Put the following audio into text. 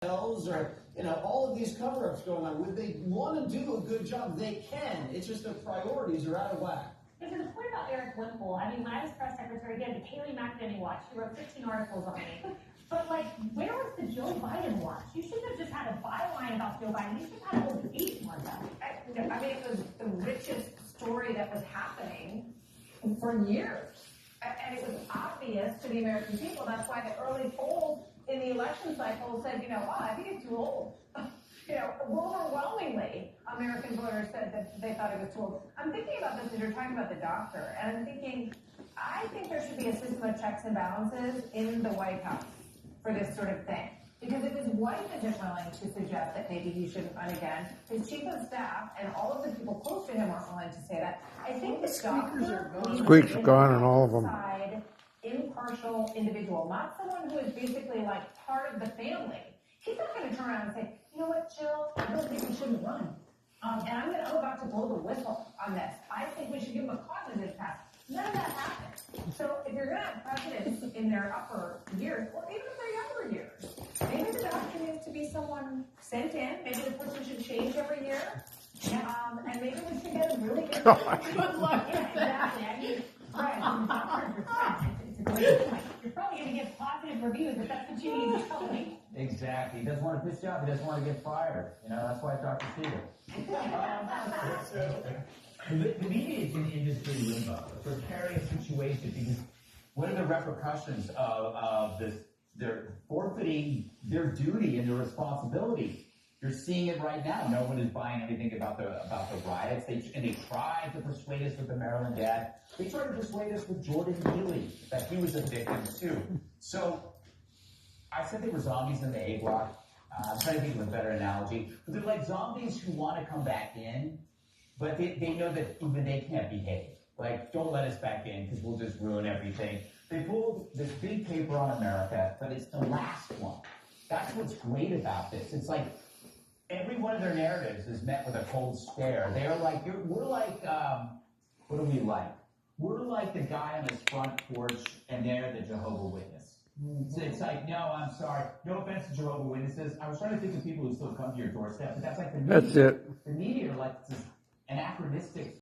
or all of these cover-ups going on. Would they want to do a good job? They can. It's just their priorities are out of whack. And to the point about Eric Limpel, I mean, when I was press secretary, he had the Kayleigh McEnany watch. He wrote 15 articles on me. But, where was the Joe Biden watch? You shouldn't have just had a byline about Joe Biden. You should have had a whole piece, Martha. I mean, it was the richest story that was happening for years. And it was obvious to the American people. That's why the early polls in the election cycle said, I think it's too old. Overwhelmingly, American voters said that they thought it was too old. I'm thinking about this as you're talking about the doctor, and I'm thinking, I think there should be a system of checks and balances in the White House for this sort of thing. Because if his wife isn't willing to suggest that maybe he shouldn't run again, his chief of staff and all of the people close to him aren't willing to say that. I think the doctor Squeaks are gone on all of them. Impartial individual, not someone who is basically part of the family. He's not going to turn around and say, you know what, Jill, I don't think we shouldn't run. And I'm about to blow the whistle on this. I think we should give him a cognitive test. None of that happened. So if you're going to have presidents in their upper years, or even in their younger years, maybe the doctor needs to be someone sent in. Maybe the person should change every year. And maybe we should get a really good luck. Yeah, exactly. I mean, it's a great point. You're probably going to get positive reviews if that's what you need to tell me. Exactly. He doesn't want to piss you off. He doesn't want to get fired. That's why Dr. Steele. The media is in industry limbo, a precarious situation, because what are the repercussions of this? They're forfeiting their duty and their responsibility. You're seeing it right now. No one is buying anything about the riots. They tried to persuade us with the Maryland dad. They tried to persuade us with Jordan Neely that he was a victim too. So I said they were zombies in the A block. I'm trying to think of a better analogy. But they're like zombies who want to come back in, but they know that even they can't behave. Don't let us back in because we'll just ruin everything. They pulled this big paper on America, but it's the last one. That's what's great about this. It's like every one of their narratives is met with a cold stare. They're like, we're like, what are we like? We're like the guy on his front porch, and they're the Jehovah Witness. So it's like, no, I'm sorry. No offense to Jehovah Witnesses. I was trying to think of people who still come to your doorstep, but that's like the media. That's it. The media are like this anachronistic